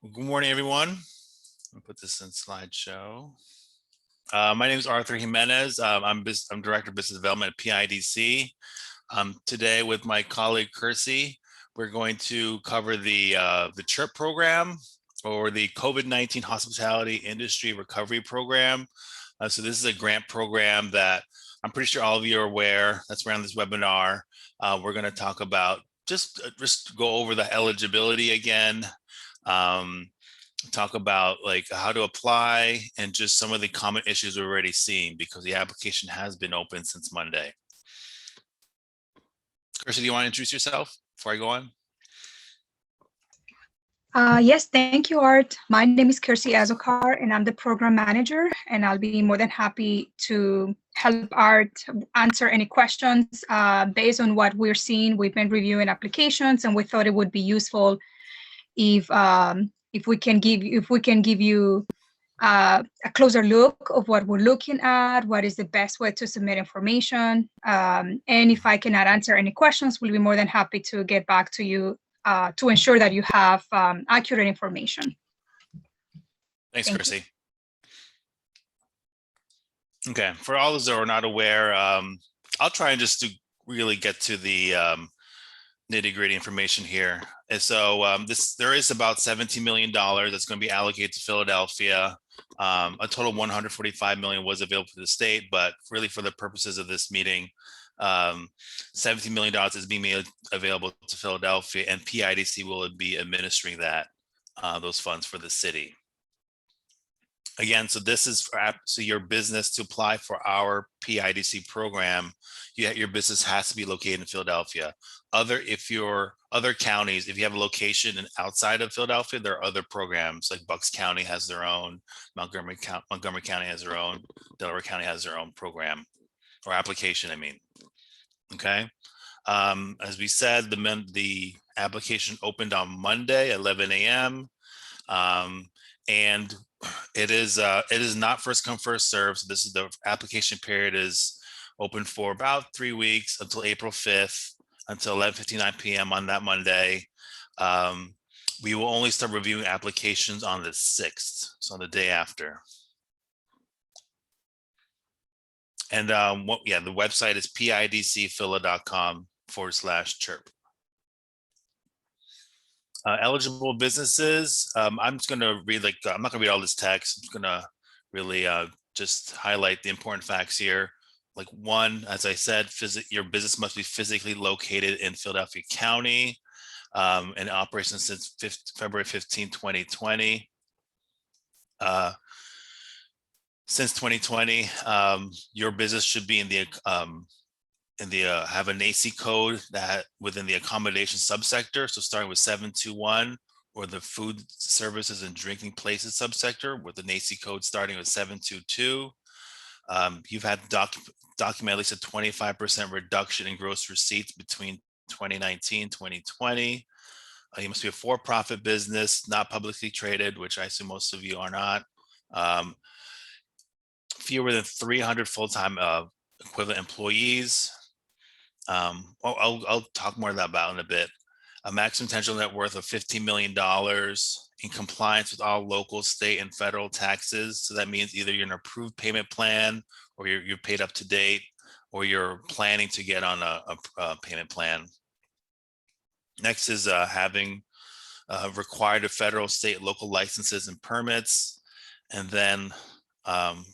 Good morning, everyone. I'll put this in slideshow. My name is Arthur Jimenez. I'm Director of Business Development at PIDC. Today with my colleague Kersey, we're going to cover the CHIRP program, or the COVID-19 Hospitality Industry Recovery Program. So this is a grant program that I'm pretty sure all of you are aware. That's around this webinar. We're going to talk about just go over the eligibility again. Talk about like how to apply and just some of the common issues we're already seeing, because the application has been open since Monday. Kirsty, do you want to introduce yourself before I go on? Yes, thank you, Art. My name is Kirsty Azokar, and I'm the program manager, and I'll be more than happy to help Art answer any questions based on what we're seeing. We've been reviewing applications, and we thought it would be useful if we can give you a closer look of what we're looking at, what is the best way to submit information, and if I cannot answer any questions, we'll be more than happy to get back to you to ensure that you have accurate information. Thanks, Kirsty. Okay, for all those that are not aware, I'll try and just to really get to the nitty-gritty information here. And so there is about $17 million that's going to be allocated to Philadelphia. A total of $145 million was available to the state, but really for the purposes of this meeting, $17 million is being made available to Philadelphia, and PIDC will be administering that those funds for the city. Again, so this is for your business to apply for our PIDC program. Your business has to be located in Philadelphia. If other counties, if you have a location outside of Philadelphia, there are other programs like Bucks County has their own, Montgomery County has their own, Delaware County has their own program or application, I mean. Okay. As we said, the application opened on Monday at 11 a.m. And it is not first come, first serve. So this is the application period is open for about 3 weeks until April 5th, until 11:59 p.m. on that Monday. We will only start reviewing applications on the 6th, so on the day after. And the website is pidcphila.com/CHIRP. Eligible businesses. I'm just going to read, I'm not going to read all this text. I'm just going to really just highlight the important facts here. Like one, as I said, your business must be physically located in Philadelphia County and operation since February 15, 2020. Since 2020, your business should be in the have an AC code that within the accommodation subsector. So starting with 721, or the food services and drinking places subsector with an AC code starting with 722. You've had document at least a 25% reduction in gross receipts between 2019 2020. You must be a for-profit business, not publicly traded, which I assume most of you are not. Fewer than 300 full-time equivalent employees. I'll talk more about in a bit. A maximum potential net worth of $15 million, in compliance with all local, state, and federal taxes. So that means either you're an approved payment plan, or you're paid up to date, or you're planning to get on a payment plan. Next is having required of federal, state, local licenses and permits. And then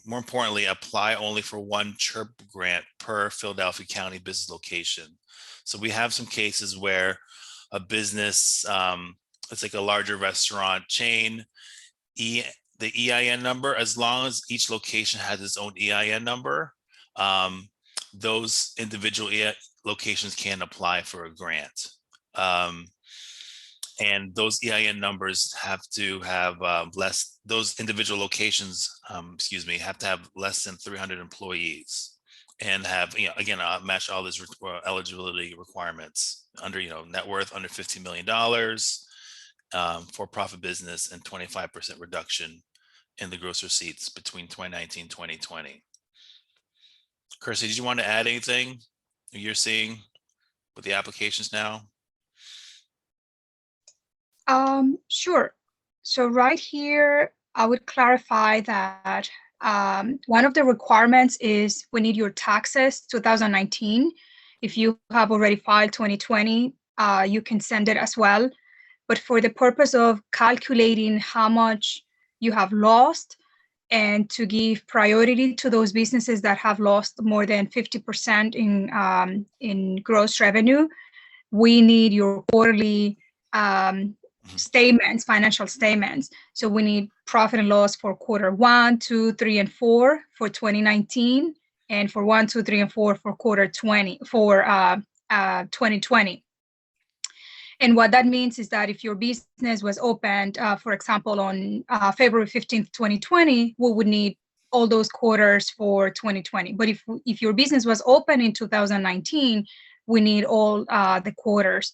more importantly, apply only for one CHIRP grant per Philadelphia County business location. So we have some cases where a business, it's like a larger restaurant chain, the EIN number, as long as each location has its own EIN number, those individual locations can apply for a grant. And those EIN numbers have to have those individual locations, have to have less than 300 employees and have, again, match all these eligibility requirements under, net worth under $15 million, for-profit business, and 25% reduction in the gross receipts between 2019 2020. Kirsty, did you want to add anything you're seeing with the applications now? Sure. So right here, I would clarify that one of the requirements is we need your taxes 2019. If you have already filed 2020, you can send it as well. But for the purpose of calculating how much you have lost and to give priority to those businesses that have lost more than 50% in gross revenue, we need your quarterly statements, financial statements. So we need profit and loss for quarter 1, 2, 3, and 4 for 2019, and for 1, 2, 3, and 4 for quarter 20 for 2020. And what that means is that if your business was opened, for example, on February 15th, 2020, we would need all those quarters for 2020. But if your business was open in 2019, we need all the quarters.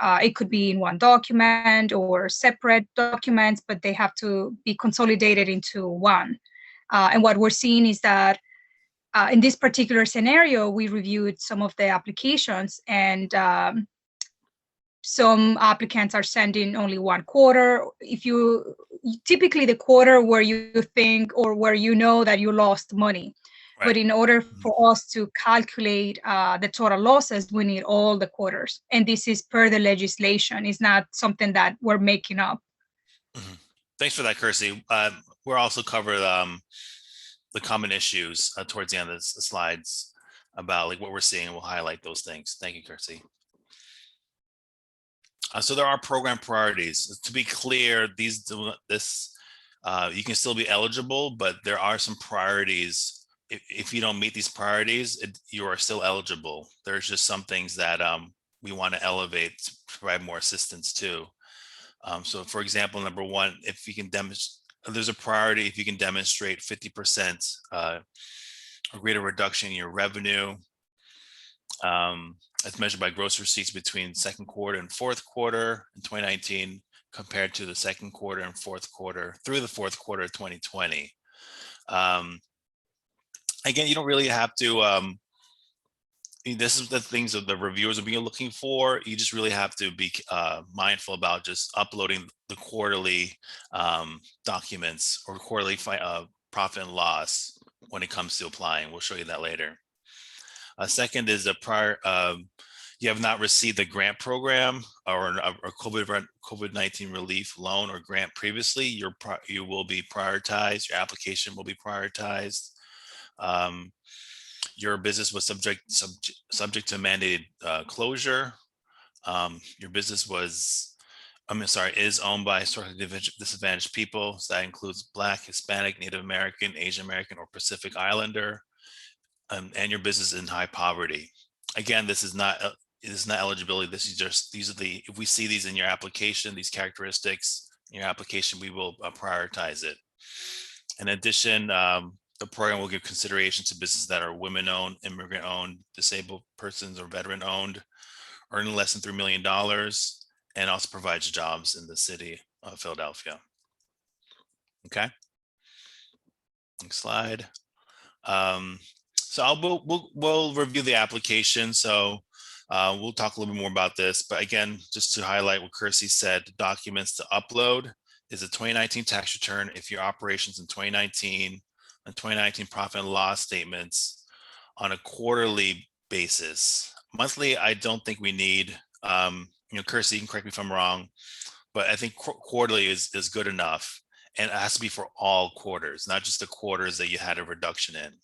It could be in one document or separate documents, but they have to be consolidated into one. And what we're seeing is that in this particular scenario, we reviewed some of the applications, and some applicants are sending only one quarter. Typically the quarter where you think or where you know that you lost money. Right. But in order for us to calculate the total losses, we need all the quarters. And this is per the legislation. It's not something that we're making up. Mm-hmm. Thanks for that, Kirsty. We'll also cover the common issues towards the end of the slides about like what we're seeing, and we'll highlight those things. Thank you, Kirsty. So there are program priorities. To be clear, you can still be eligible, but there are some priorities. If you don't meet these priorities, you are still eligible. There's just some things that we want to elevate to provide more assistance to. So for example, number 1, if you can demonstrate, there's a priority if you can demonstrate 50% or greater reduction in your revenue. As measured by gross receipts between second quarter and fourth quarter in 2019 compared to the second quarter and fourth quarter through the fourth quarter of 2020. Again, you don't really have to, this is the things that the reviewers will be looking for. You just really have to be mindful about just uploading the quarterly documents or quarterly profit and loss when it comes to applying. We'll show you that later. Second is you have not received the grant program or COVID-19 relief loan or grant previously, you will be prioritized. Your application will be prioritized. Your business was subject to mandated closure. Your business is owned by historically disadvantaged people. So that includes Black, Hispanic, Native American, Asian American, or Pacific Islander. And your business is in high poverty. Again, this is not eligibility. This is just, if we see these in your application, these characteristics in your application, we will prioritize it. In addition, the program will give consideration to businesses that are women-owned, immigrant-owned, disabled persons, or veteran-owned, earning less than $3 million, and also provides jobs in the city of Philadelphia. Okay. Next slide. So we'll review the application. So we'll talk a little bit more about this. But again, just to highlight what Kirsty said, the documents to upload is a 2019 tax return if your operations in 2019 and 2019 profit and loss statements on a quarterly basis. Monthly, I don't think we need. Kirsty, you can correct me if I'm wrong, but I think quarterly is good enough. And it has to be for all quarters, not just the quarters that you had a reduction in.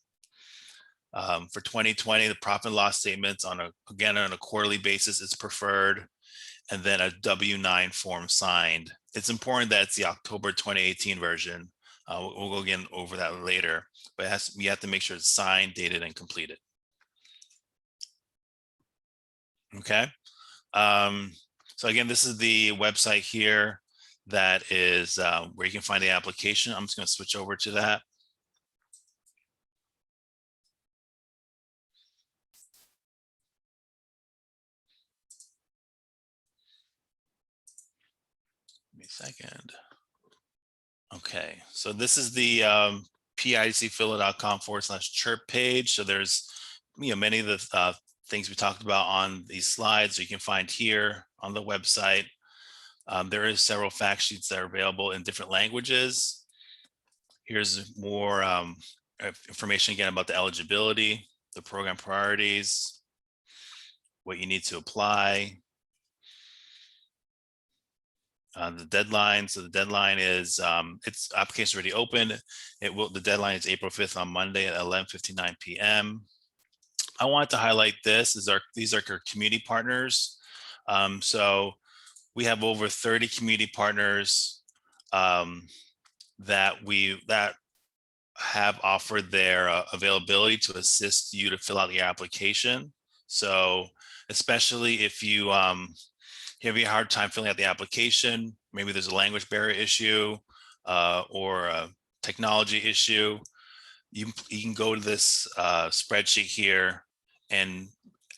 For 2020, the profit and loss statements on a quarterly basis is preferred, and then a W-9 form signed. It's important that it's the October 2018 version. We'll go again over that later, but we have to make sure it's signed, dated, and completed. Okay. So again, this is the website here that is where you can find the application. I'm just going to switch over to that. Second. Okay, so this is the PIDCphila.com/CHIRP page. So there's many of the things we talked about on these slides you can find here on the website. There is several fact sheets that are available in different languages. Here's more information again about the eligibility, the program priorities, what you need to apply, the deadline. So the deadline is its application already open. The deadline is April 5th on Monday at 11:59 p.m. I wanted to highlight these are our community partners. So we have over 30 community partners that have offered their availability to assist you to fill out your application. So especially if you have a hard time filling out the application, maybe there's a language barrier issue or a technology issue, you can go to this spreadsheet here, and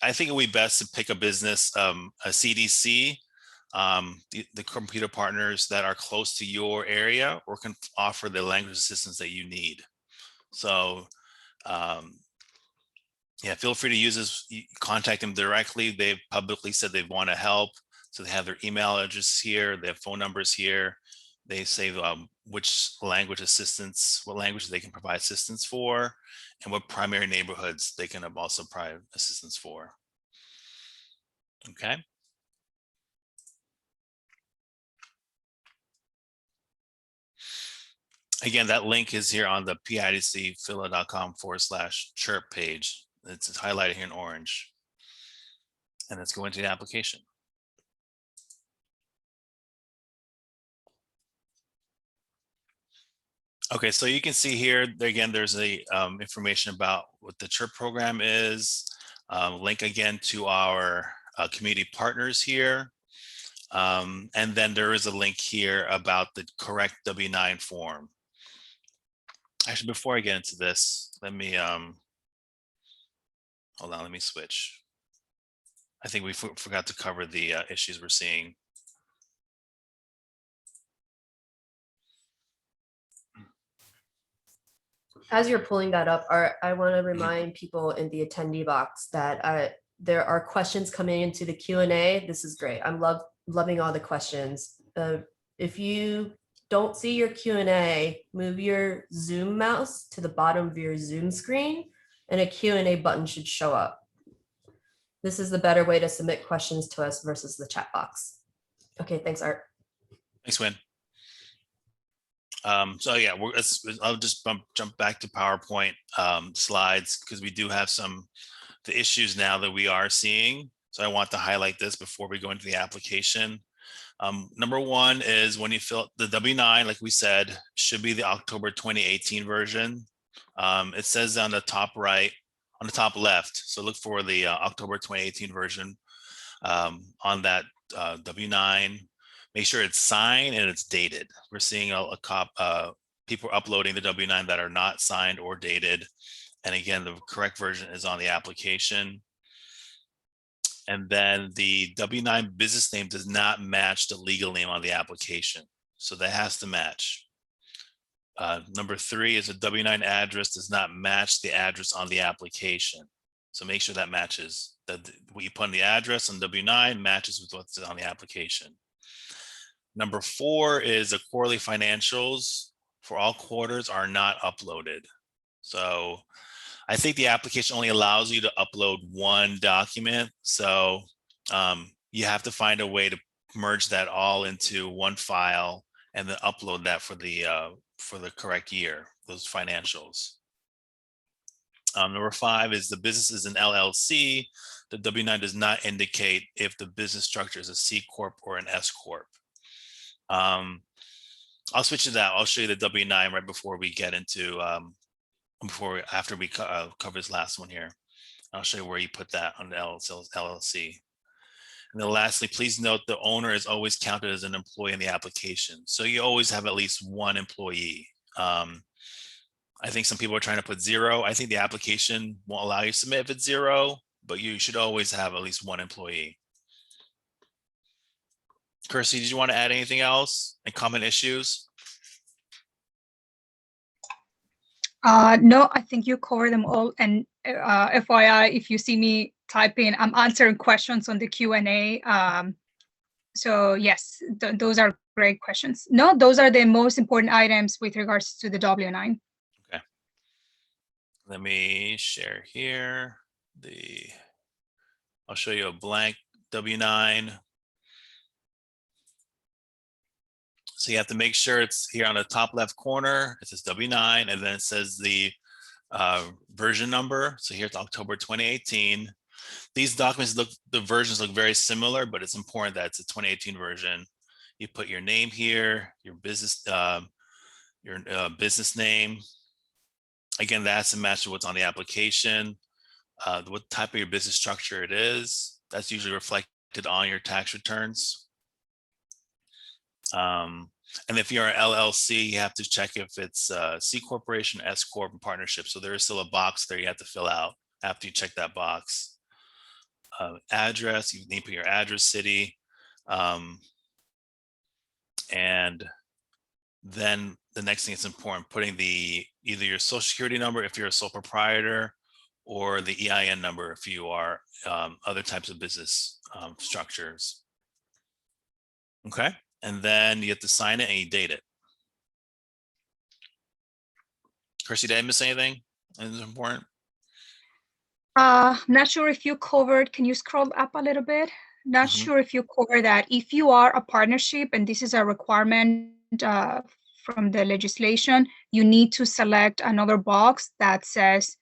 I think it would be best to pick a business, a CDC, the computer partners that are close to your area or can offer the language assistance that you need. So yeah, feel free to use this, contact them directly. They've publicly said they want to help. So they have their email address here, they have phone numbers here. They say which language assistance, what language they can provide assistance for, and what primary neighborhoods they can also provide assistance for. Okay. Again, that link is here on the PIDCphila.com/CHIRP page. It's highlighted here in orange. And let's go into the application. Okay, so you can see here, again, there's a information about what the CHIRP program is, link again to our community partners here. And then there is a link here about the correct W-9 form. Actually, before I get into this, let me, hold on, let me switch. I think we forgot to cover the issues we're seeing. As you're pulling that up, I want to remind people in the attendee box that there are questions coming into the Q&A. This is great. I'm loving all the questions. If you don't see your Q&A, move your Zoom mouse to the bottom of your Zoom screen and a Q&A button should show up. This is the better way to submit questions to us versus the chat box. Okay, thanks, Art. Thanks, Wynn. So yeah, I'll just jump back to PowerPoint slides because we do have the issues now that we are seeing. So I want to highlight this before we go into the application. Number one is when you fill the W-9, like we said, should be the October 2018 version. It says on the top right, on the top left. So look for the October 2018 version on that W-9. Make sure it's signed and it's dated. We're seeing people uploading the W-9 that are not signed or dated. And again, the correct version is on the application. And then the W-9 business name does not match the legal name on the application. So that has to match. Number three is a W-9 address does not match the address on the application. So make sure that matches. What you put on the address on W-9 matches with what's on the application. Number four is the quarterly financials for all quarters are not uploaded. So I think the application only allows you to upload one document. So you have to find a way to merge that all into one file and then upload that for the correct year, those financials. Number five is the business is an LLC. The W-9 does not indicate if the business structure is a C Corp or an S Corp. I'll switch to that. I'll show you the W-9 right before we get into, after we cover this last one here. I'll show you where you put that on the LLC. And then lastly, please note the owner is always counted as an employee in the application. So you always have at least one employee. I think some people are trying to put 0. I think the application won't allow you to submit if it's 0, but you should always have at least one employee. Kirsty, did you want to add anything else and common issues? No, I think you covered them all. And FYI, if you see me typing, I'm answering questions on the Q&A. So yes, those are great questions. No, those are the most important items with regards to the W-9. Okay. Let me share here. I'll show you a blank W-9. So you have to make sure it's here on the top left corner. It says W-9, and then it says the version number. So here it's October 2018. These documents the versions look very similar, but it's important that it's a 2018 version. You put your name here, your business name. Again, that's to match what's on the application. What type of your business structure it is. That's usually reflected on your tax returns. And if you're an LLC, you have to check if it's C corporation, S corp, and partnership. So there is still a box there you have to fill out after you check that box. Address, you need to put your address, city, and then the next thing is important, putting either your social security number if you're a sole proprietor, or the EIN number if you are other types of business structures. Okay, and then you have to sign it and you date it. Kirsty, did I miss anything? Anything important? I'm not sure if you covered, can you scroll up a little bit? Not sure if you cover that. If you are a partnership, and this is a requirement from the legislation, you need to select another box that says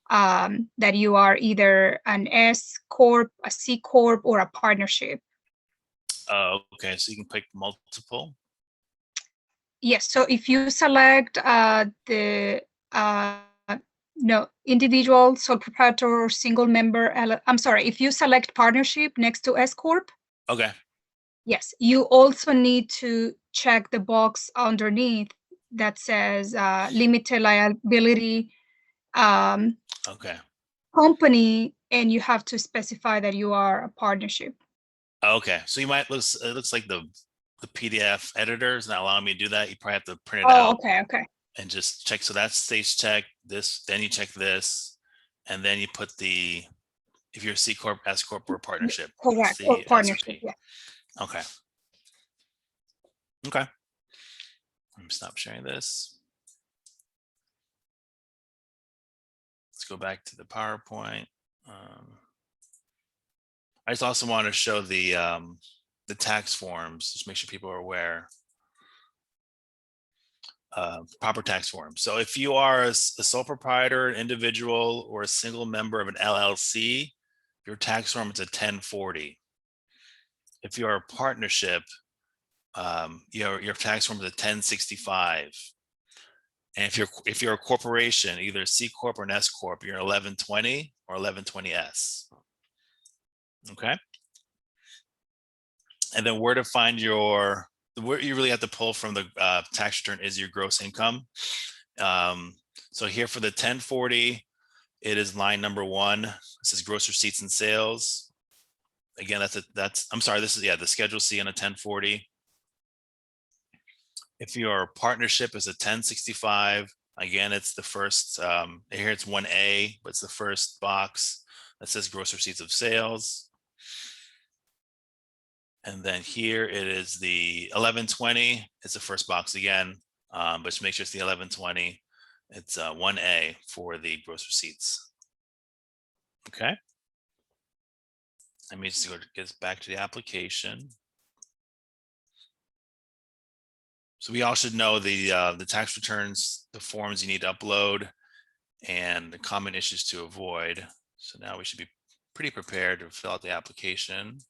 that you are either an S corp, a C corp, or a partnership. Okay, so you can pick multiple. Yes, so if you select individual, sole proprietor, or single member, I'm sorry, if you select partnership next to S corp. Okay. Yes, you also need to check the box underneath that says limited liability Okay. company, and you have to specify that you are a partnership. Okay, so you might it looks like the PDF editor is not allowing me to do that. You probably have to print it out. Okay. And just check. So that stays checked. This, then you check this, and then you put if you're a C corp, S corp, or partnership. Correct. C, Or partnership. S, or P. Yeah. Okay. Okay. Let me stop sharing this. Let's go back to the PowerPoint. I just also want to show the tax forms, just make sure people are aware. Proper tax forms. So if you are a sole proprietor, an individual, or a single member of an LLC, your tax form is a 1040. If you are a partnership, your tax form is a 1065. And if you're a corporation, either a C corp or an S corp, you're 1120 or 1120S. Okay. And then where to find where you really have to pull from the tax return is your gross income. So here for the 1040, it is line number 1. This is gross receipts and sales. Again, I'm sorry, this is the Schedule C on a 1040. If your partnership is a 1065, again, it's the first, here it's 1A, but it's the first box that says gross receipts of sales. And then here it is the 1120. It's the first box again, but just make sure it's the 1120. It's 1A for the gross receipts. Okay. Let me just get back to the application. So we all should know the tax returns, the forms you need to upload, and the common issues to avoid. So now we should be pretty prepared to fill out the application.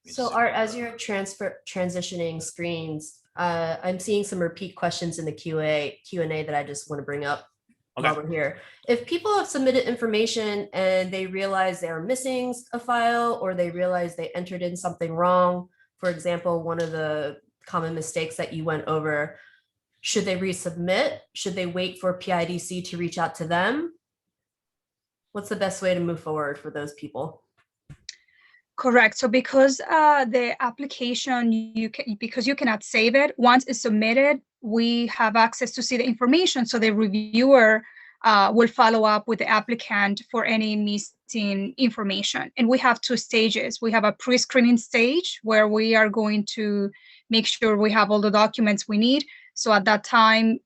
So Art, as you're transitioning screens, I'm seeing some repeat questions in the Q&A that I just want to bring up while we're here. If people have submitted information and they realize they are missing a file, or they realize they entered in something wrong, for example, one of the common mistakes that you went over, should they resubmit? Should they wait for PIDC to reach out to them? What's the best way to move forward for those people? Correct. So because the application, because you cannot save it, once it's submitted, we have access to see the information. So the reviewer will follow up with the applicant for any missing information. And we have 2 stages. We have a pre-screening stage where we are going to make sure we have all the documents we need. So at that time,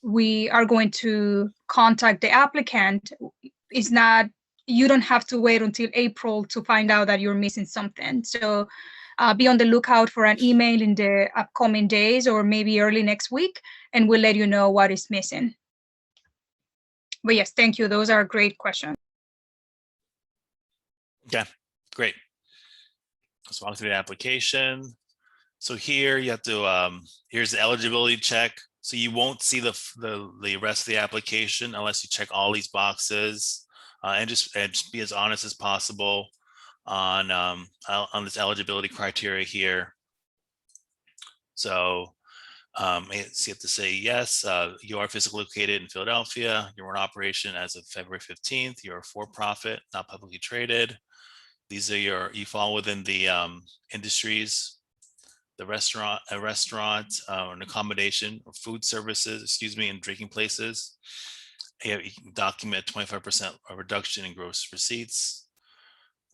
we are going to contact the applicant. It's not, you don't have to wait until April to find out that you're missing something. So be on the lookout for an email in the upcoming days or maybe early next week, and we'll let you know what is missing. But yes, thank you. Those are great questions. Okay, great. Let's walk through the application. So here you have to, here's the eligibility check. So you won't see the rest of the application unless you check all these boxes, and just be as honest as possible on this eligibility criteria here. So you have to say yes, you are physically located in Philadelphia, you're in operation as of February 15th, you're a for-profit, not publicly traded. These are you fall within the industries, the restaurant, an accommodation, or food services, and drinking places. You can document 25% reduction in gross receipts.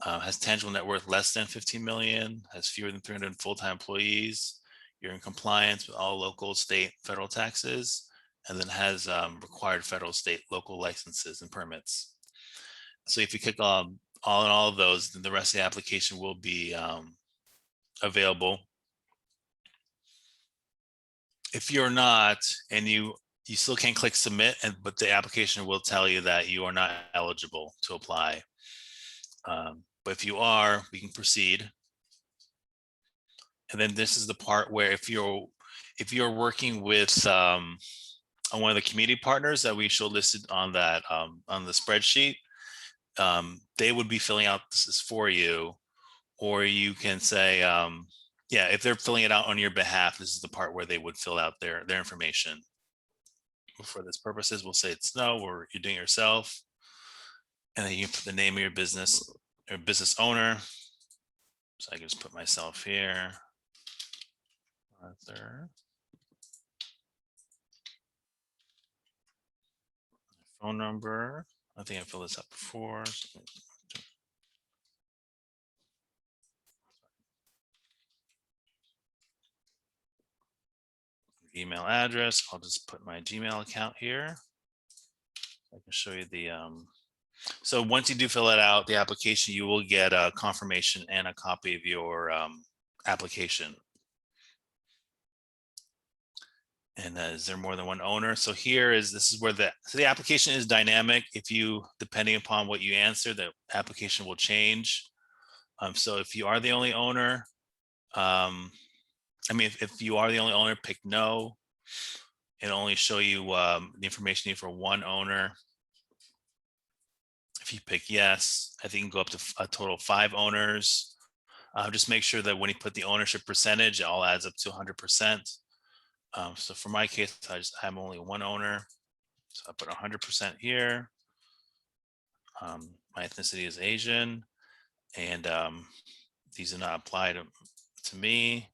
Has tangible net worth less than 15 million, has fewer than 300 full-time employees. You're in compliance with all local, state, federal taxes, and then has required federal, state, local licenses and permits. So if you click on all of those, then the rest of the application will be available. If you're not, and you still can't click submit, but the application will tell you that you are not eligible to apply. But if you are, we can proceed. And then this is the part where if you're working with on one of the community partners that we show listed on that on the spreadsheet, they would be filling out this for you, or you can say, yeah, if they're filling it out on your behalf, this is the part where they would fill out their information. For this purposes, we'll say it's no, or you're doing it yourself. And then you put the name of your business or business owner. So I can just put myself here. Arthur. Phone number. I think I filled this up before. Email address. I'll just put my Gmail account here. I can show you the so once you do fill it out, the application, you will get a confirmation and a copy of your application. And is there more than one owner? So this is where the application is dynamic. If you, depending upon what you answer, the application will change. So if you are the only owner, if you are the only owner, pick no. It'll only show you the information you need for one owner. If you pick yes, I think you can go up to a total of 5 owners. Just make sure that when you put the ownership percentage, it all adds up to 100%. So for my case, I'm only one owner. So I put 100% here. My ethnicity is Asian, and these do not apply to me.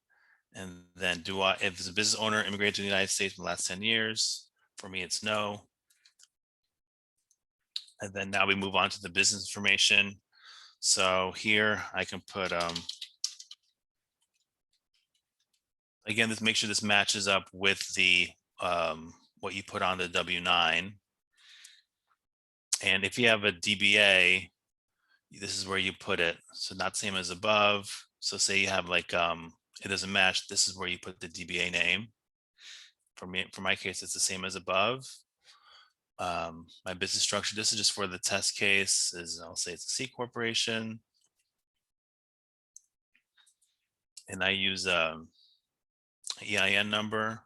And then if it's a business owner immigrated to the United States in the last 10 years, for me, it's no. And then now we move on to the business information. So here I can put, again, make sure this matches up with the what you put on the W-9. And if you have a DBA, this is where you put it. So not same as above. So say you have like, it doesn't match, this is where you put the DBA name. For my case, it's the same as above. My business structure, this is just for the test case, I'll say it's a C corporation. And I use EIN number.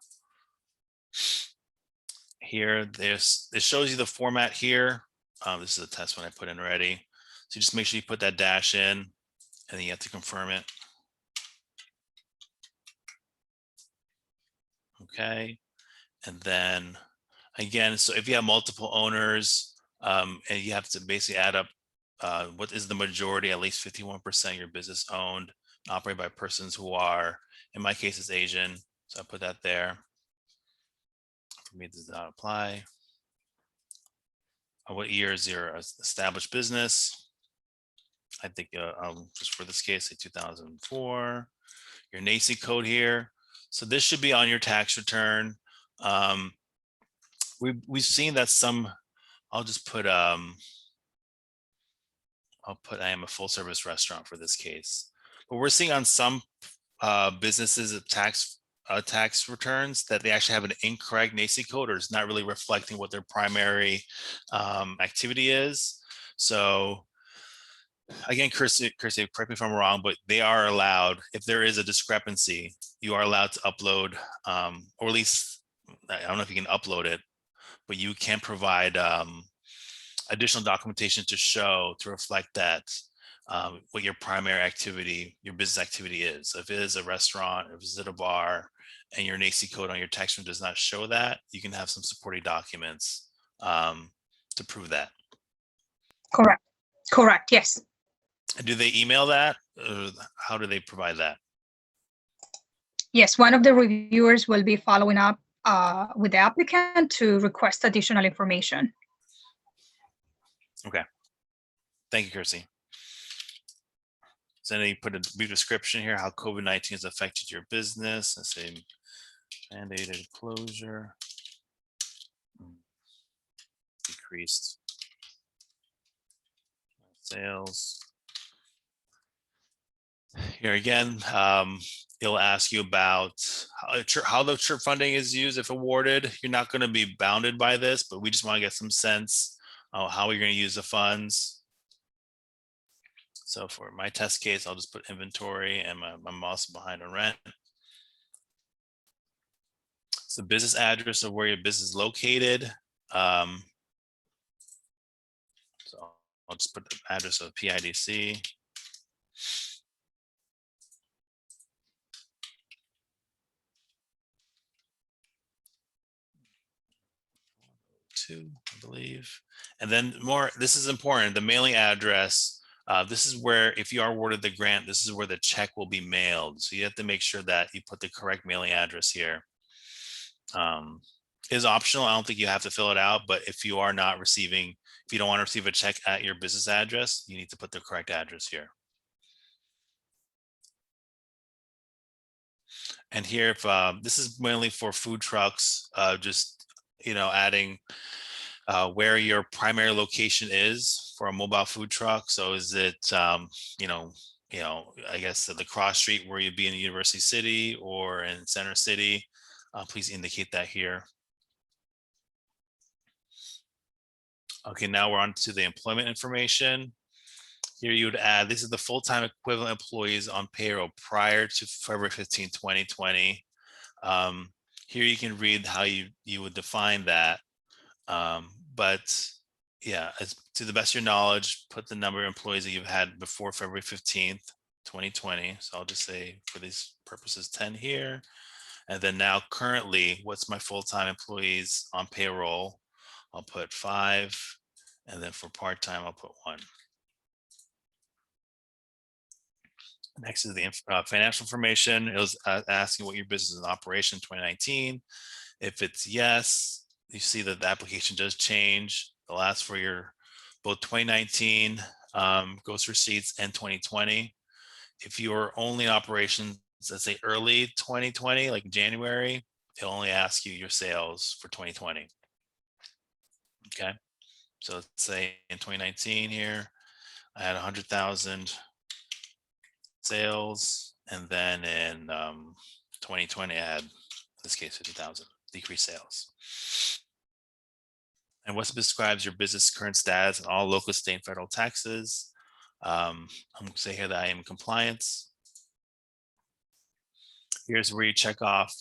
Here, it shows you the format here. This is a test one I put in already. So just make sure you put that dash in, and then you have to confirm it. Okay, and then again, so if you have multiple owners, and you have to basically add up what is the majority, at least 51% of your business owned, operated by persons who are, in my case, it's Asian. So I put that there. For me, it does not apply. What year is your established business? I think just for this case, say 2004. Your NACI code here. So this should be on your tax return. We've seen that some. I'll just put I am a full service restaurant for this case, but we're seeing on some businesses of tax returns that they actually have an incorrect NACI code, or it's not really reflecting what their primary activity is. So again, Kirsty, correct me if I'm wrong, but they are allowed, if there is a discrepancy, you are allowed to upload, or at least, I don't know if you can upload it, but you can provide additional documentation to reflect that what your primary activity, your business activity is. So if it is a restaurant, if it's at a bar, and your NACI code on your tax return does not show that, you can have some supporting documents to prove that. Correct, yes. And do they email that? Or how do they provide that? Yes, one of the reviewers will be following up with the applicant to request additional information. Okay. Thank you, Kirsty. So then you put a brief description here, how COVID-19 has affected your business. Let's say mandated closure, decreased sales. Here again, it'll ask you about how the CHIRP funding is used if awarded. You're not going to be bounded by this, but we just want to get some sense of how you're going to use the funds. So for my test case, I'll just put inventory, and I'm also behind on rent. It's the business address of where your business is located. So I'll just put the address of PIDC. I believe. And then this is important, the mailing address. This is where, if you are awarded the grant, this is where the check will be mailed. So you have to make sure that you put the correct mailing address here. It is optional. I don't think you have to fill it out, but if you are not receiving, if you don't want to receive a check at your business address, you need to put the correct address here. And here, if this is mainly for food trucks, just adding where your primary location is for a mobile food truck. So is it, I guess the cross street where you'd be in University City or in Center City? Please indicate that here. Okay, now we're on to the employment information. Here you would add, this is the full-time equivalent employees on payroll prior to February 15, 2020. Here you can read how you would define that. But yeah, to the best of your knowledge, put the number of employees that you've had before February 15th, 2020. So I'll just say for these purposes, 10 here. And then now currently, what's my full-time employees on payroll? I'll put 5. And then for part-time, I'll put 1. Next is the financial information. It was asking what your business is in operation 2019. If it's yes, you see that the application does change. The last for your both 2019 gross receipts and 2020. If you are only in operations, let's say early 2020, like January, it'll only ask you your sales for 2020. Okay, so let's say in 2019 here, I had 100,000 sales, and then in 2020 I had, in this case, 50,000 decreased sales. And what describes your business current status and all local, state, and federal taxes. I'm going to say here that I am in compliance. Here's where you check off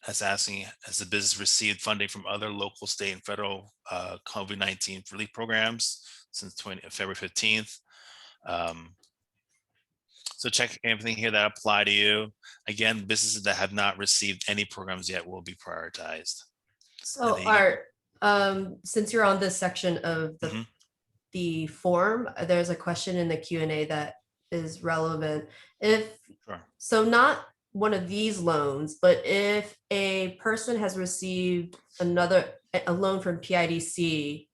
as asking, has the business received funding from other local, state, and federal COVID-19 relief programs since February 15th. So check everything here that apply to you. Again, businesses that have not received any programs yet will be prioritized. So Art, since you're on this section of the form, there's a question in the Q&A that is relevant. So not one of these loans, but if a person has received a loan from PIDC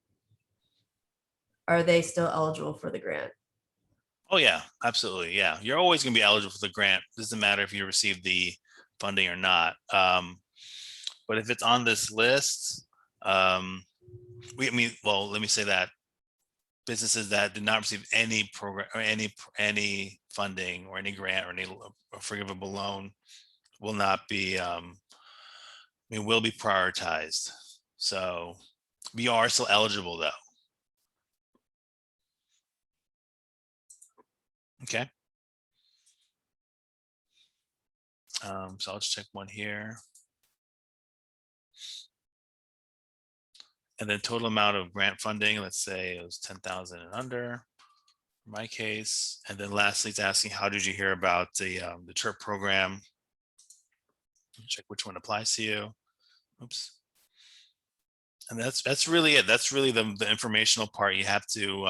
are they still eligible for the grant? Oh, yeah, absolutely. Yeah, you're always going to be eligible for the grant. Doesn't matter if you receive the funding or not. But if it's on this list, well, let me say that businesses that did not receive any program or any funding or any grant or any forgivable loan will not be, will be prioritized. So we are still eligible though. Okay. So I'll just check one here. And then total amount of grant funding, let's say it was 10,000 and under, in my case. And then lastly, it's asking, how did you hear about the CHIRP program? Check which one applies to you. Oops. And that's really it. That's really the informational part you have to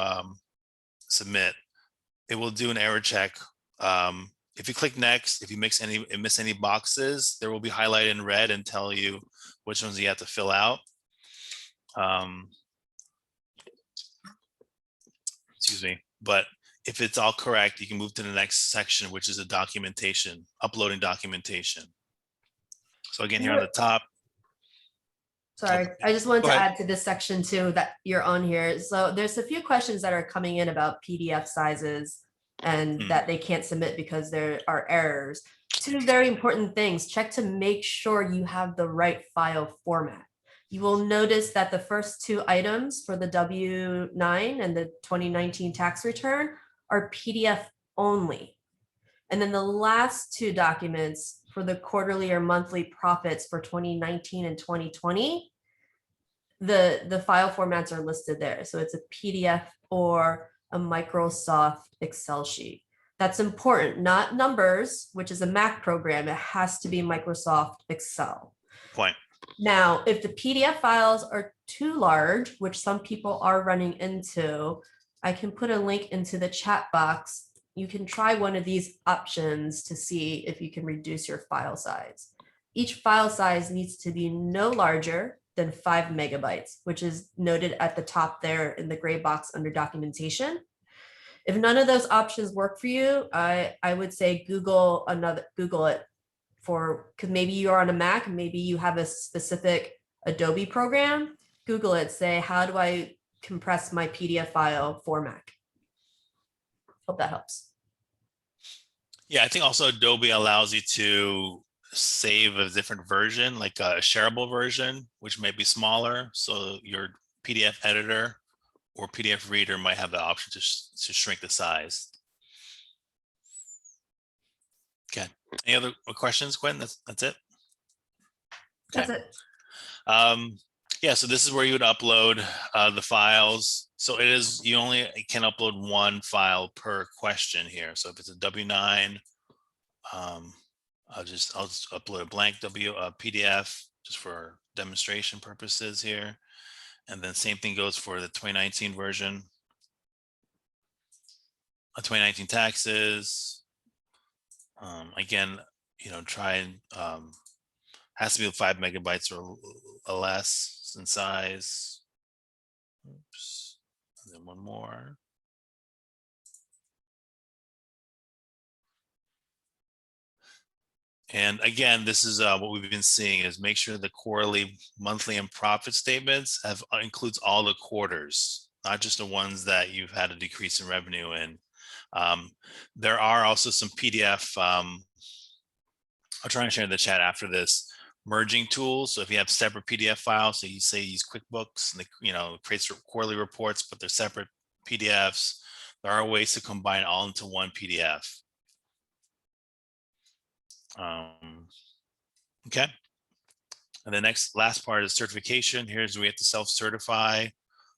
submit. It will do an error check. If you click next, if you miss any boxes, there will be highlighted in red and tell you which ones you have to fill out. Excuse me. But if it's all correct, you can move to the next section, which is a documentation, uploading documentation. So again, here on the top. Sorry, I just wanted Go to ahead. add to this section too that you're on here. So there's a few questions that are coming in about PDF sizes and that they can't submit because there are errors. Two very important things. Check to make sure you have the right file format. You will notice that the first two items for the W-9 and the 2019 tax return are PDF only. And then the last two documents for the quarterly or monthly profits for 2019 and 2020, the file formats are listed there. So it's a PDF or a Microsoft Excel sheet. That's important, not Numbers, which is a Mac program. It has to be Microsoft Excel. Point. Now, if the PDF files are too large, which some people are running into, I can put a link into the chat box. You can try one of these options to see if you can reduce your file size. Each file size needs to be no larger than 5 megabytes, which is noted at the top there in the gray box under documentation. If none of those options work for you, I would say Google it for, because maybe you're on a Mac, maybe you have a specific Adobe program. Google it, say, how do I compress my PDF file for Mac? Hope that helps. Yeah, I think also Adobe allows you to save a different version, like a shareable version, which may be smaller. So your PDF editor or PDF reader might have the option to shrink the size. Okay. Any other questions, Quinn? That's it. That's it. Yeah, so this is where you would upload the files. So it is, you only can upload one file per question here. So if it's a W-9, I'll just upload a blank PDF just for demonstration purposes here. And then same thing goes for the 2019 version. 2019 taxes. Again, try and has to be 5 megabytes or less in size. Oops. And then one more. And again, this is what we've been seeing is make sure the quarterly, monthly, and profit statements includes all the quarters, not just the ones that you've had a decrease in revenue in. There are also some PDF. I'll try and share in the chat after this, merging tools. So if you have separate PDF files, so you say use QuickBooks and it creates quarterly reports, but they're separate PDFs. There are ways to combine all into one PDF. Okay. And the last part is certification. Here's where we have to self-certify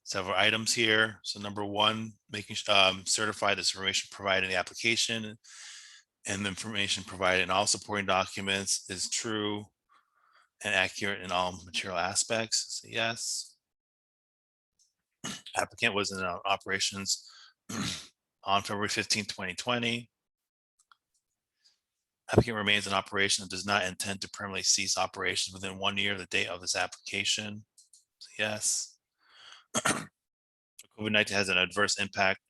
several items here. So number one, making certify this information provided in the application and the information provided in all supporting documents is true and accurate in all material aspects. So yes. Applicant was in operations on February 15, 2020. Applicant remains in operation and does not intend to permanently cease operations within 1 year of the date of this application. So yes. COVID-19 has an adverse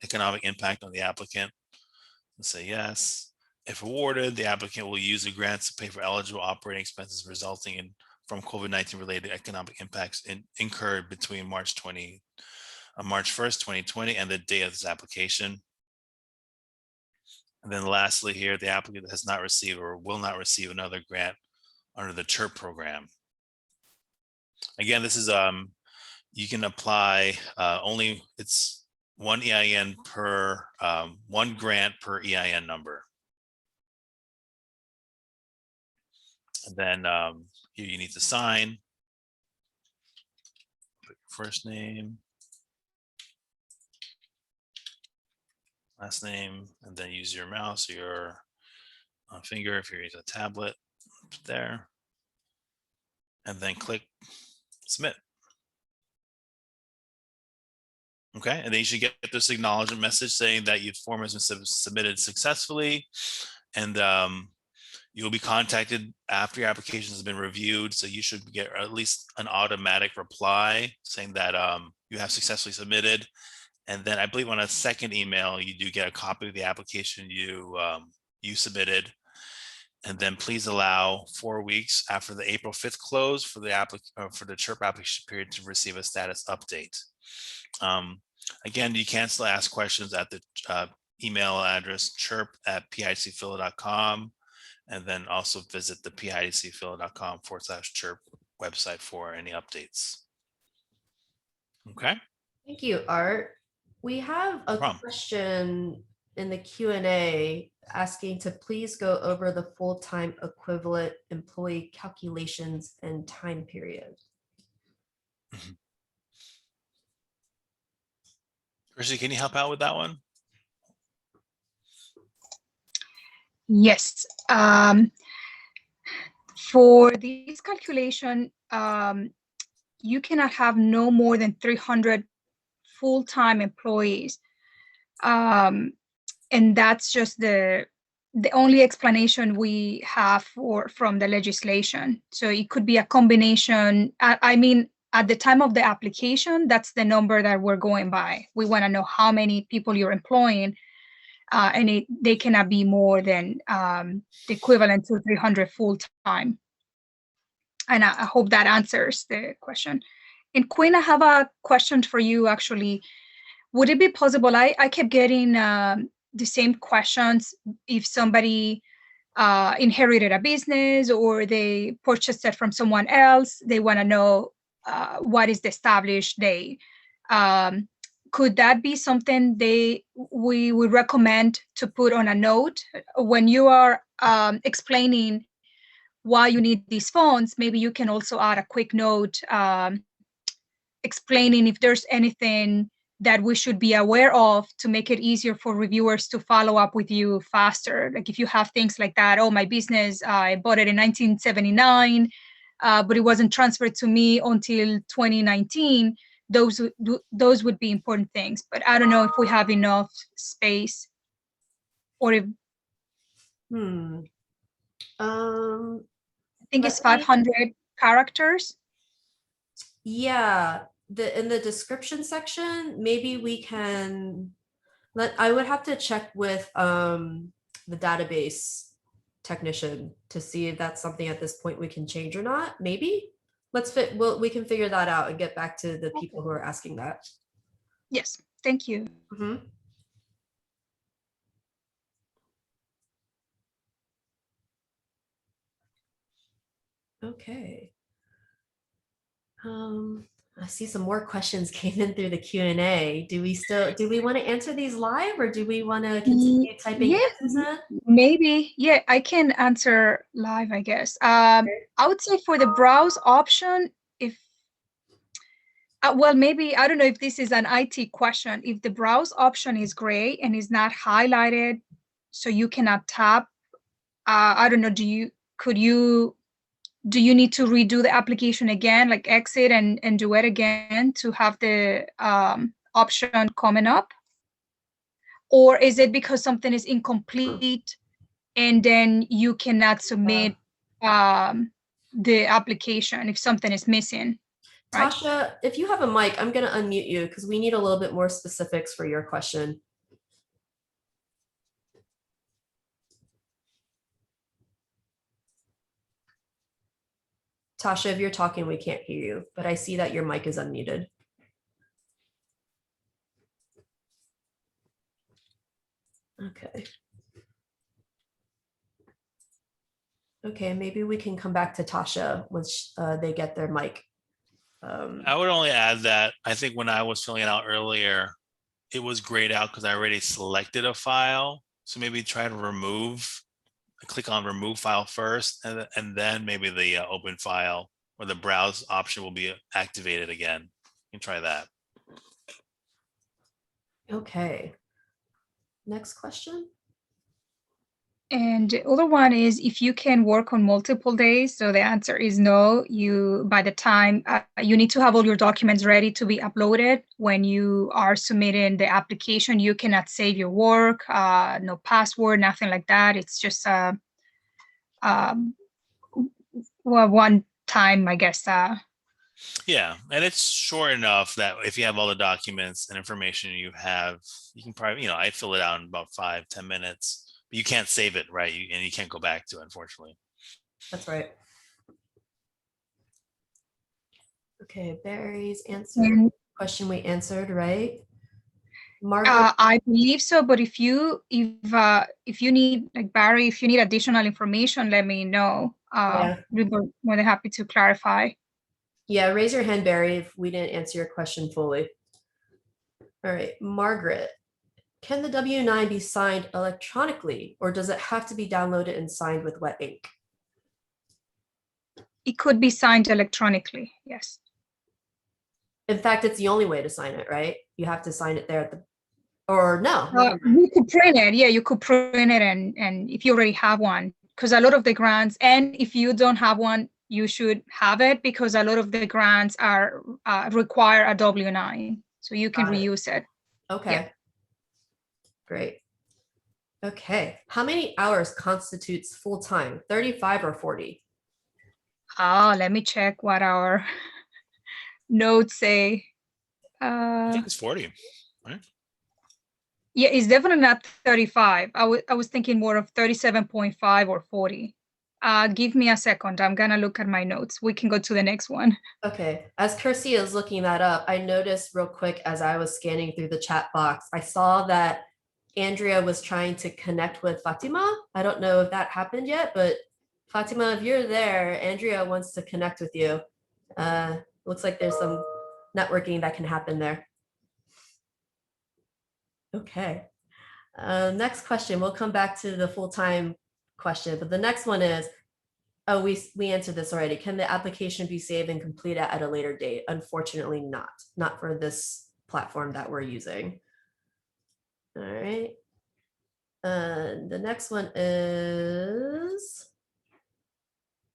economic impact on the applicant. Let's say yes. If awarded, the applicant will use the grants to pay for eligible operating expenses resulting from COVID-19 related economic impacts incurred between March 1st, 2020 and the day of this application. And then lastly here, the applicant has not received or will not receive another grant under the CHIRP program. Again, this is you can apply only, it's one EIN per, one grant per EIN number. And then here you need to sign, put your first name, last name, and then use your mouse or your finger if you're using a tablet there, and then click submit. Okay, and then you should get this acknowledgement message saying that your form has been submitted successfully, and you'll be contacted after your application has been reviewed. So you should get at least an automatic reply saying that you have successfully submitted. And then I believe on a second email, you do get a copy of the application you submitted. And then please allow 4 weeks after the April 5th close for the CHIRP application period to receive a status update. Again, you can still ask questions at the email address chirp@pidcphila.com, and then also visit the pidcphila.com/chirp website for any updates. Okay. Thank you, Art. We have a question in the Q&A asking to please go over the full-time equivalent employee calculations and time period. Chrissy, can you help out with that one? Yes. For this calculation, you cannot have no more than 300 full-time employees. And that's just the only explanation we have from the legislation. So it could be a combination. I mean, at the time of the application, that's the number that we're going by. We want to know how many people you're employing, and they cannot be more than the equivalent to 300 full-time. And I hope that answers the question. And Quinn, I have a question for you, actually. Would it be possible, I kept getting the same questions if somebody inherited a business or they purchased it from someone else, they want to know what is the established date. Could that be something we would recommend to put on a note when you are explaining why you need these funds? Maybe you can also add a quick note explaining if there's anything that we should be aware of to make it easier for reviewers to follow up with you faster. Like if you have things like that, oh, my business, I bought it in 1979, but it wasn't transferred to me until 2019. Those would be important things, but I don't know if we have enough space or if. I think it's 500 characters. Yeah, in the description section, maybe we can I would have to check with the database technician to see if that's something at this point we can change or not. Maybe we can figure that out and get back to the people who are asking that. Yes, thank you. Mm-hmm. Okay. I see some more questions came in through the Q&A. Do we want to answer these live, or do we want to continue typing answers in? Maybe, yeah, I can answer live, I guess. I would say for the browse option, if, well, maybe, I don't know if this is an IT question. If the browse option is gray and is not highlighted, so you cannot tap, I don't know, do you need to redo the application again, like exit and do it again to have the option coming up? Or is it because something is incomplete and then you cannot submit the application if something is missing? right? Tasha, if you have a mic, I'm going to unmute you because we need a little bit more specifics for your question. Tasha, if you're talking, we can't hear you, but I see that your mic is unmuted. Okay. Okay, maybe we can come back to Tasha once they get their mic. I would only add that I think when I was filling it out earlier, it was grayed out because I already selected a file. So maybe try to click on remove file first, and then maybe the open file or the browse option will be activated again. You can try that. Okay. Next question. And the other one is if you can work on multiple days. So the answer is no. By the time you need to have all your documents ready to be uploaded when you are submitting the application, you cannot save your work, no password, nothing like that. It's just one time, I guess. Yeah, and it's short enough that if you have all the documents and information you can probably, I fill it out in about 5-10 minutes. But you can't save it, right? And you can't go back to it, unfortunately. That's right. Okay, Barry's answer. Question we answered, right? Margaret. I believe so, but if you need, like Barry, if you need additional information, let me know. We'd be more than happy to clarify. Yeah, raise your hand, Barry, if we didn't answer your question fully. All right, Margaret. Can the W-9 be signed electronically, or does it have to be downloaded and signed with wet ink? It could be signed electronically, yes. In fact, it's the only way to sign it, right? You have to sign it there at the, or no? You could print it. Yeah, you could print it, and if you already have one, because a lot of the grants, and if you don't have one, you should have it, because a lot of the grants are require a W-9, so you can reuse it. Okay. Yeah. Great. Okay. How many hours constitutes full-time? 35 or 40? Let me check what our notes say. I think it's 40, right? Yeah, it's definitely not 35. I was thinking more of 37.5 or 40. Give me a second. I'm gonna look at my notes. We can go to the next one. Okay. As Kirsty is looking that up, I noticed real quick as I was scanning through the chat box, I saw that Andrea was trying to connect with Fatima. I don't know if that happened yet, but Fatima, if you're there, Andrea wants to connect with you. Looks like there's some networking that can happen there. Okay. Next question. We'll come back to the full-time question, but the next one is, oh, we answered this already. Can the application be saved and completed at a later date? Unfortunately, not for this platform that we're using. All right. The next one is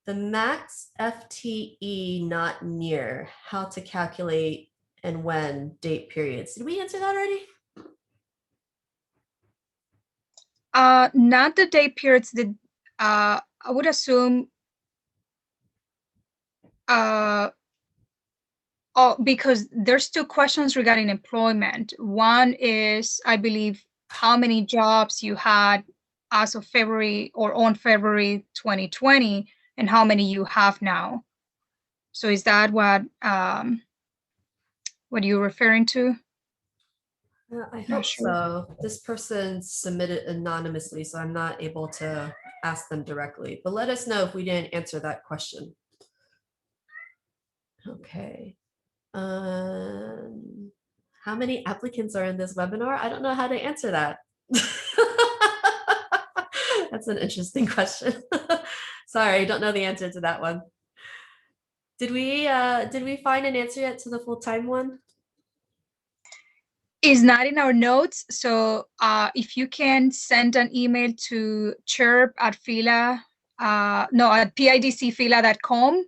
the max FTE not near, how to calculate and when date periods. Did we answer that already? Not the date periods. I would assume because there's two questions regarding employment. One is, I believe, how many jobs you had as of February or on February 2020, and how many you have now. So is that what you're referring to? I hope so. This person submitted anonymously, so I'm not able to ask them directly, but let us know if we didn't answer that question. Okay. How many applicants are in this webinar? I don't know how to answer that. That's an interesting question. Sorry, don't know the answer to that one. Did we find an answer yet to the full-time one? Is not in our notes. So if you can send an email to CHIRP at PIDCFILA.com,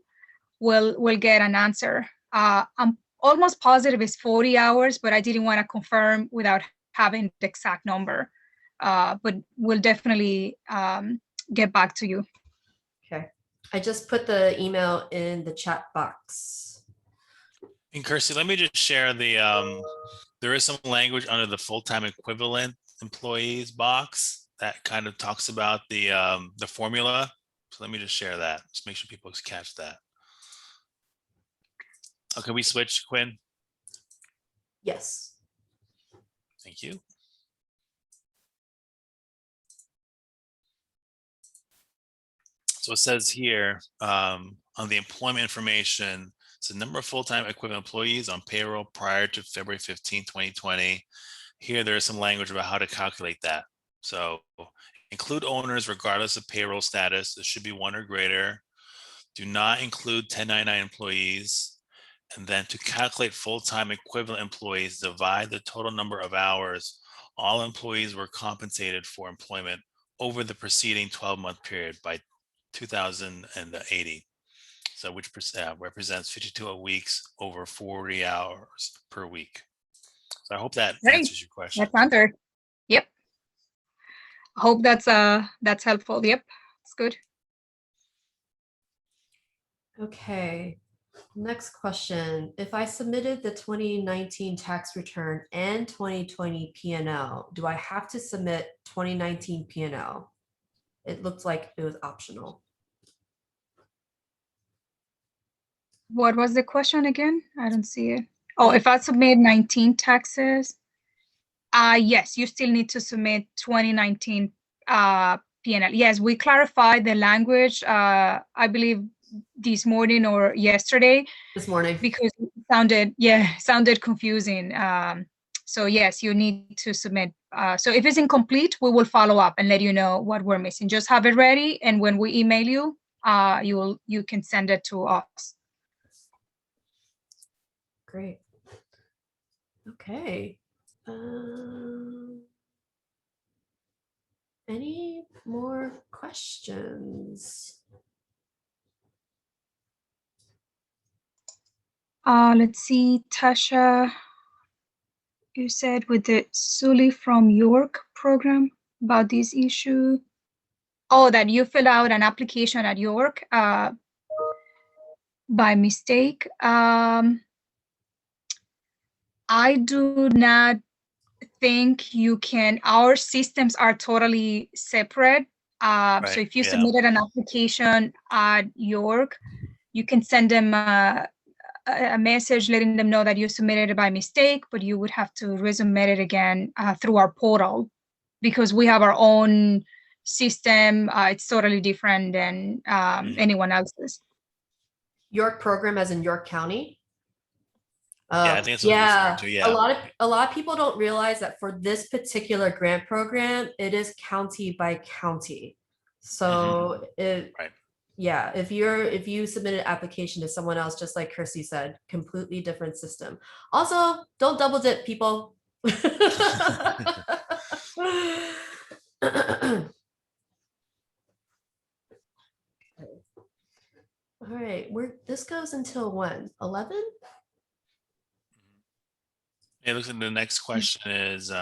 we'll get an answer. I'm almost positive it's 40 hours, but I didn't want to confirm without having the exact number. But we'll definitely get back to you. Okay. I just put the email in the chat box. And Kirsty, let me just share there is some language under the full-time equivalent employees box that kind of talks about the formula. So let me just share that. Just make sure people catch that. Okay, we switch, Quinn? Yes. Thank you. So it says here on the employment information, it's the number of full-time equivalent employees on payroll prior to February 15, 2020. Here, there is some language about how to calculate that. So include owners regardless of payroll status. It should be 1 or greater. Do not include 1099 employees. And then to calculate full-time equivalent employees, divide the total number of hours all employees were compensated for employment over the preceding 12-month period by 2080. So which represents 52 weeks over 40 hours per week. So I hope that answers your question. That's answered. Yep. I hope that's helpful. Yep, it's good. Okay. Next question. If I submitted the 2019 tax return and 2020 P&L, do I have to submit 2019 P&L? It looked like it was optional. What was the question again? I don't see it. Oh, if I submit 19 taxes, yes, you still need to submit 2019 P&L. Yes, we clarified the language, I believe this morning or yesterday. This morning. Because it sounded confusing. So yes, you need to submit. So if it's incomplete, we will follow up and let you know what we're missing. Just have it ready, and when we email you, you can send it to us. Great. Okay. Any more questions? Let's see, Tasha, you said with the Sully from York program about this issue. Oh, that you fill out an application at York by mistake. I do not think you can. Our systems are totally separate. Right, So if you yeah. submitted an application at York, you can send them a message letting them know that you submitted it by mistake, but you would have to resubmit it again through our portal because we have our own system. It's totally different than anyone else's. York program as in York County? Yeah, I think that's what you're referring to. Yeah. A lot of people don't realize that for this particular grant program, it is county by county. So Right. Yeah, if you submit an application to someone else, just like Kirsty said, completely different system. Also, don't double dip, people. All right, this goes until when? 11? It looks like the next question is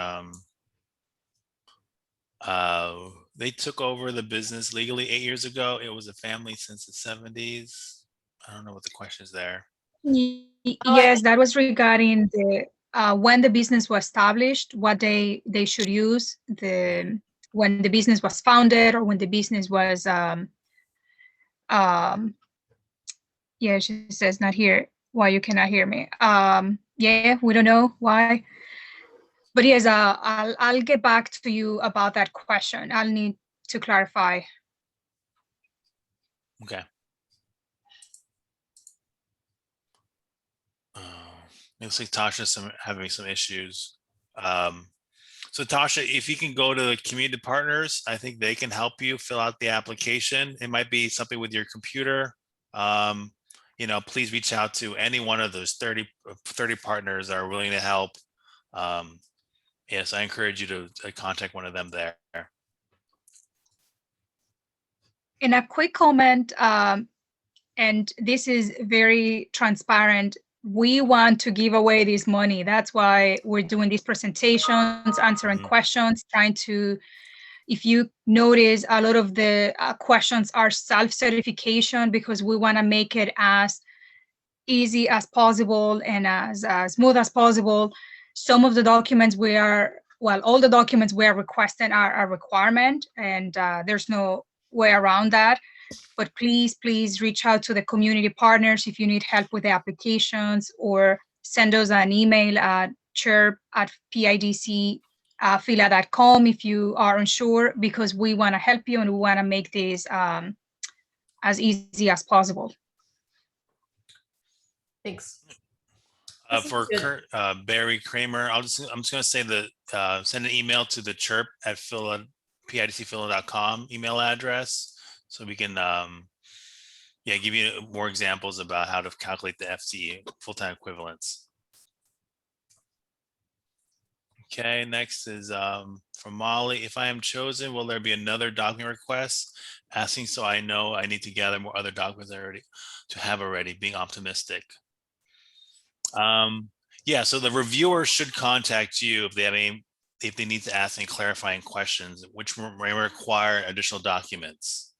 they took over the business legally 8 years ago. It was a family since the 70s. I don't know what the question is there. Yes, that was regarding the when the business was established, what they should use, when the business was founded or when the business was yeah, she says not here. Why you cannot hear me? Yeah, we don't know why. But yes, I'll get back to you about that question. I'll need to clarify. Okay. It looks like Tasha's having some issues. So Tasha, if you can go to the community partners, I think they can help you fill out the application. It might be something with your computer. Please reach out to any one of those 30 partners that are willing to help. Yes, I encourage you to contact one of them there. In a quick comment, and this is very transparent, we want to give away this money. That's why we're doing these presentations, answering questions, trying to, if you notice, a lot of the questions are self-certification because we want to make it as easy as possible and as smooth as possible. Some of the documents all the documents we are requesting are a requirement, and there's no way around that. But please reach out to the community partners if you need help with the applications, or send us an email at chirp@pidc.phila.com if you are unsure, because we want to help you and we want to make this as easy as possible. Thanks. For Barry Kramer, I'm just going to say that send an email to the CHIRP at PIDCphila.com email address, so we can give you more examples about how to calculate the FTE, full-time equivalents. Okay, next is from Molly. If I am chosen, will there be another document request? Asking so I know I need to gather more other documents already, being optimistic. Yeah, so the reviewer should contact you if they have if they need to ask any clarifying questions, which may require additional documents.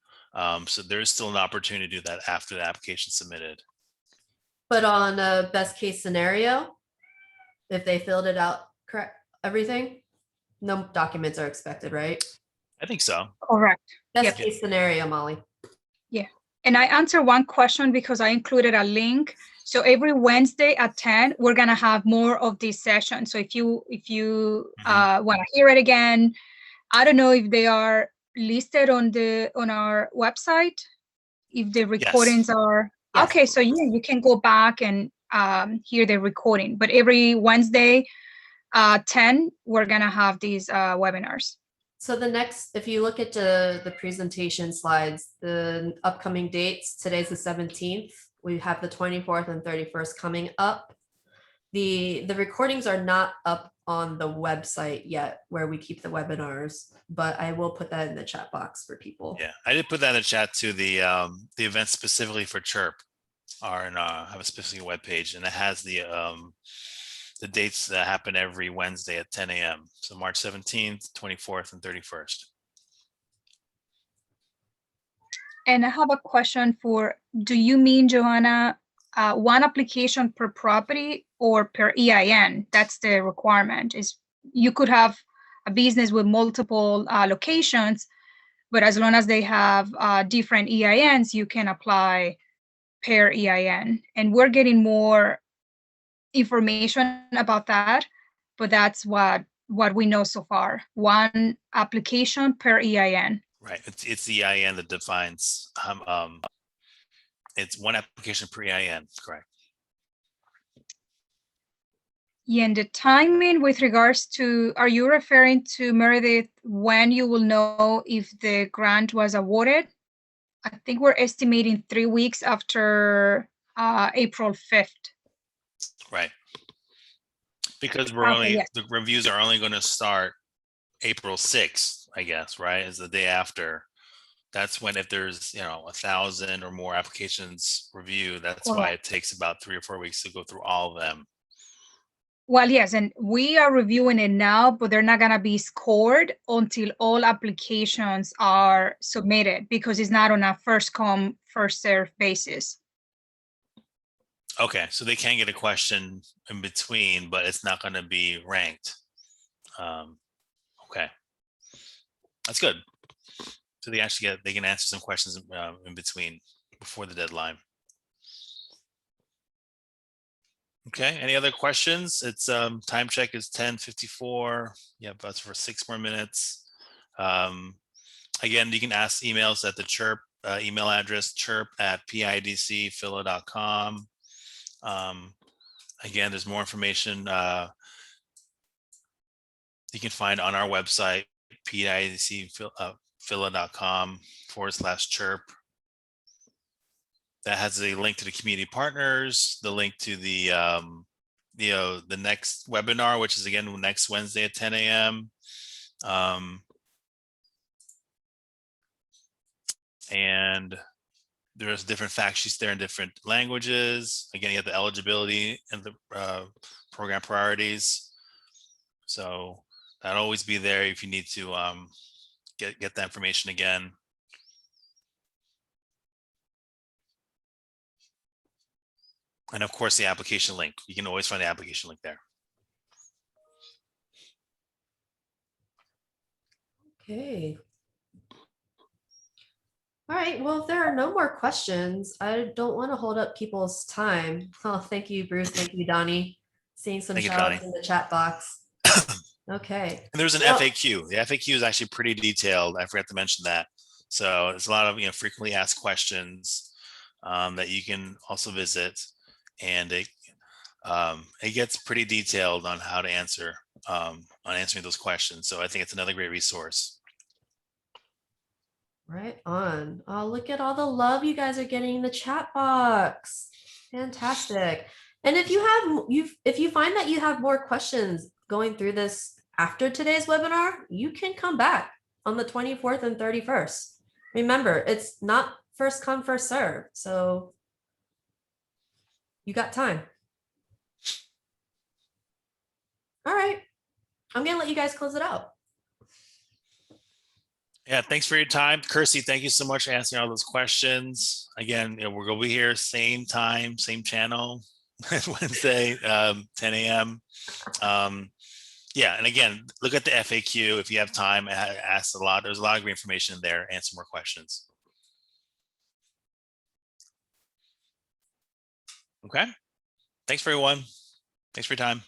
So there is still an opportunity to do that after the application submitted. But on a best case scenario, if they filled it out correct, everything, no documents are expected, right? I think so. Correct. Best case scenario, Molly. Yeah. And I answer one question because I included a link. So every Wednesday at 10, we're gonna have more of these sessions. So if you want to hear it again, I don't know if they are listed on our website, if the recordings are okay. So yeah, you can go back and hear the recording. But every Wednesday 10, we're gonna have these webinars. So the next, if you look at the presentation slides, the upcoming dates, today's the 17th. We have the 24th and 31st coming up. The recordings are not up on the website yet where we keep the webinars, but I will put that in the chat box for people. Yeah, I did put that in the chat to the event specifically for CHIRP, have a specific webpage, and it has the dates that happen every Wednesday at 10 a.m. So March 17th, 24th, and 31st. And I have a question do you mean, Joanna, one application per property or per EIN? That's the requirement. Is you could have a business with multiple locations, but as long as they have different EINs, you can apply per EIN. And we're getting more information about that, but that's what we know so far. One application per EIN. Right, it's the EIN that defines. It's one application per EIN, correct? Yeah, and the timing with regards to, are you referring to, Meredith, when you will know if the grant was awarded? I think we're estimating 3 weeks after April 5th. Right. Because the reviews are only going to start April 6th, I guess, right? Is the day after. That's when, if there's 1,000 or more applications reviewed, that's why it takes about 3 or 4 weeks to go through all of them. Well, yes, and we are reviewing it now, but they're not going to be scored until all applications are submitted, because it's not on a first come, first served basis. Okay, so they can get a question in between, but it's not going to be ranked. Okay, that's good. So they can answer some questions in between before the deadline. Okay, any other questions? It's time check is 10:54. Yeah, that's for 6 more minutes. Again, you can ask emails at the CHIRP email address, chirp@pidcphila.com. Again, there's more information you can find on our website, pidcphila.com/CHIRP. That has a link to the community partners, the link to the next webinar, which is again next Wednesday at 10 a.m. And there's different fact sheets there in different languages. Again, you have the eligibility and the program priorities. So that'll always be there if you need to get that information again. And of course, the application link. You can always find the application link there. Okay. All right, well, if there are no more questions, I don't want to hold up people's time. Oh, thank you, Bruce. Thank you, Donnie. Seeing some Thank you, shout outs Donnie. in the chat box. Okay. And there's an Well- FAQ. The FAQ is actually pretty detailed. I forgot to mention that. So there's a lot of frequently asked questions that you can also visit, and it gets pretty detailed on how to answer on answering those questions. So I think it's another great resource. Right on. Oh, look at all the love you guys are getting in the chat box. Fantastic. And if you find that you have more questions going through this after today's webinar, you can come back on the 24th and 31st. Remember, it's not first come, first serve. So you got time. All right. I'm gonna let you guys close it out. Yeah, thanks for your time. Kirsty, thank you so much for answering all those questions. Again, we're going to be here same time, same channel, Wednesday, 10 a.m. Yeah, and again, look at the FAQ if you have time. Ask a lot. There's a lot of great information in there. Answer more questions. Okay. Thanks, everyone. Thanks for your time.